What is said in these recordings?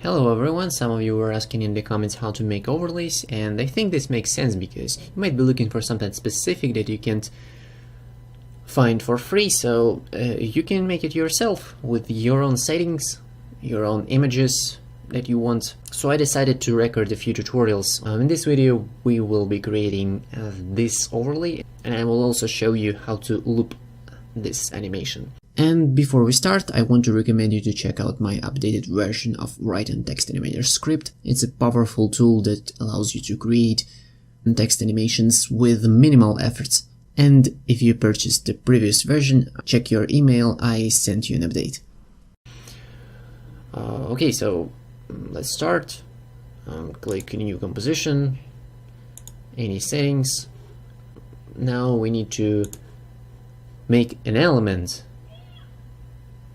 Hello everyone, some of you were asking in the comments how to make overlays, and I think this makes sense because you might be looking for something specific that you can't find for free, so you can make it yourself with your own settings, your own images that you want. So I decided to record a few tutorials. In this video we will be creating this overlay, and I will also show you how to loop this animation. And before we start, I want to recommend you to check out my updated version of Write and Text Animator script. It's a powerful tool that allows you to create text animations with minimal efforts. And if you purchased the previous version, check your email, I sent you an update. Okay, so let's start. Click New Composition, any settings. Now we need to make an element.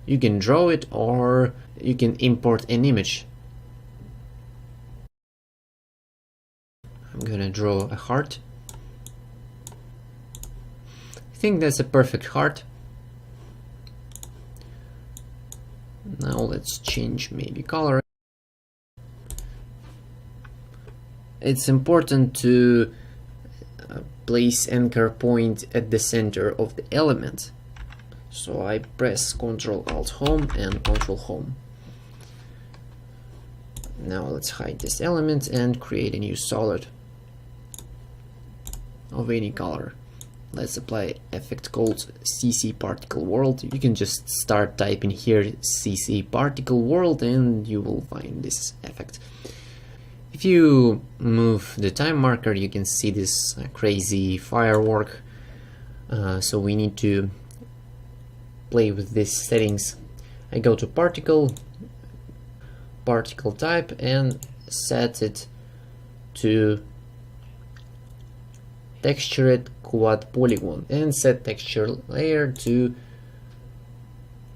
You can draw it or you can import an image. I'm gonna draw a heart. I think that's a perfect heart. Now let's change maybe color. It's important to place anchor point at the center of the element. So I press Ctrl Alt Home and Ctrl Home. Now let's hide this element and create a new solid of any color. Let's apply effect called CC Particle World. You can just start typing here CC Particle World and you will find this effect. If you move the time marker, you can see this crazy firework. So we need to play with these settings. I go to particle type and set it to textured quad polygon and set texture layer to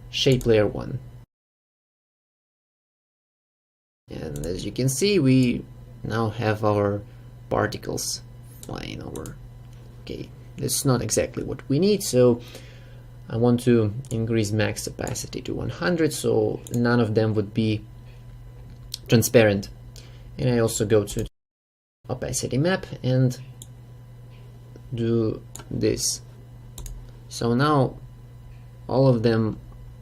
shape layer 1. And as you can see, we now have our particles flying over. Okay, that's not exactly what we need, so I want to increase max opacity to 100 so none of them would be transparent. And I also go to opacity map and do this. So now all of them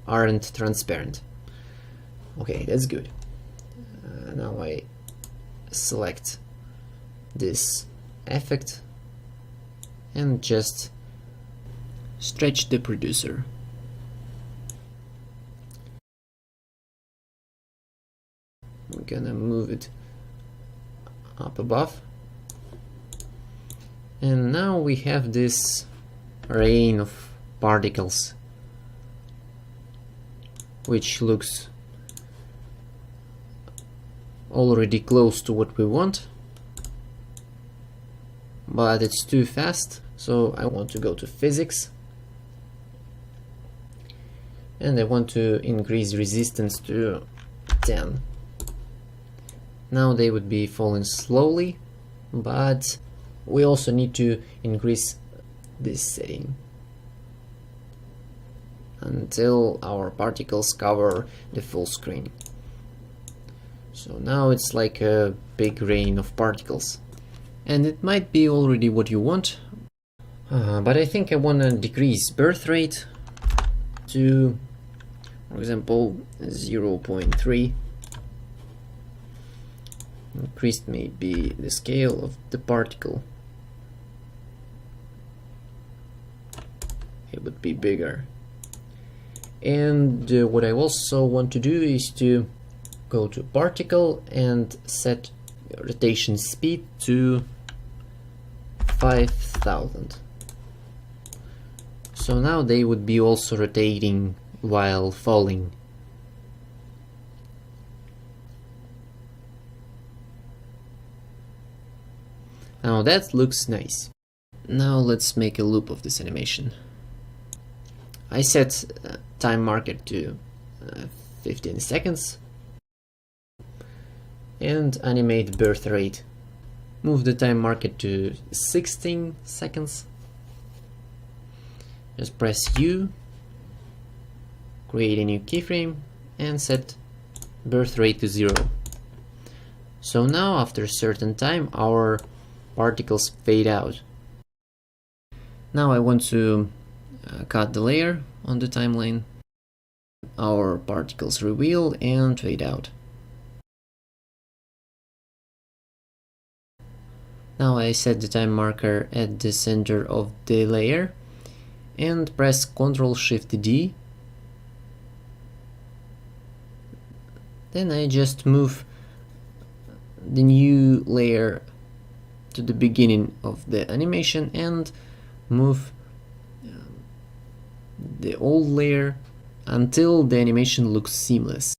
aren't transparent. Okay, that's good. Now I select this effect and just stretch the producer. We're gonna move it up above. And now we have this rain of particles, which looks already close to what we want, but it's too fast, so I want to go to physics. And I want to increase resistance to 10. Now they would be falling slowly, but we also need to increase this setting until our particles cover the full screen. So now it's like a big rain of particles. And it might be already what you want, but I think I want to decrease birth rate to, for example, 0.3. Increased maybe the scale of the particle. It would be bigger. And what I also want to do is to go to particle and set rotation speed to 5000. So now they would be also rotating while falling. Now that looks nice. Now let's make a loop of this animation. I set time marker to 15 seconds and animate birth rate. Move the time marker to 16 seconds. Just press U, create a new keyframe and set birth rate to 0. So now after a certain time our particles fade out. Now I want to cut the layer on the timeline. Our particles reveal and fade out. Now I set the time marker at the center of the layer and press Ctrl-Shift-D. Then I just move the new layer to the beginning of the animation and move the old layer until the animation looks seamless.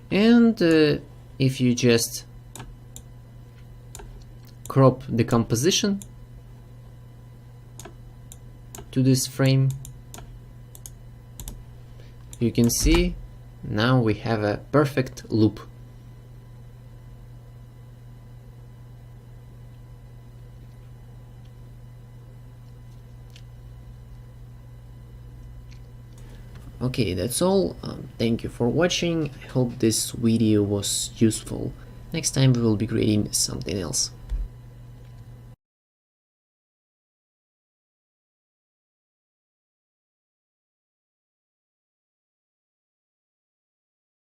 And if you just crop the composition to this frame, you can see now we have a perfect loop. Okay, that's all. Thank you for watching. I hope this video was useful. Next time we will be creating something else.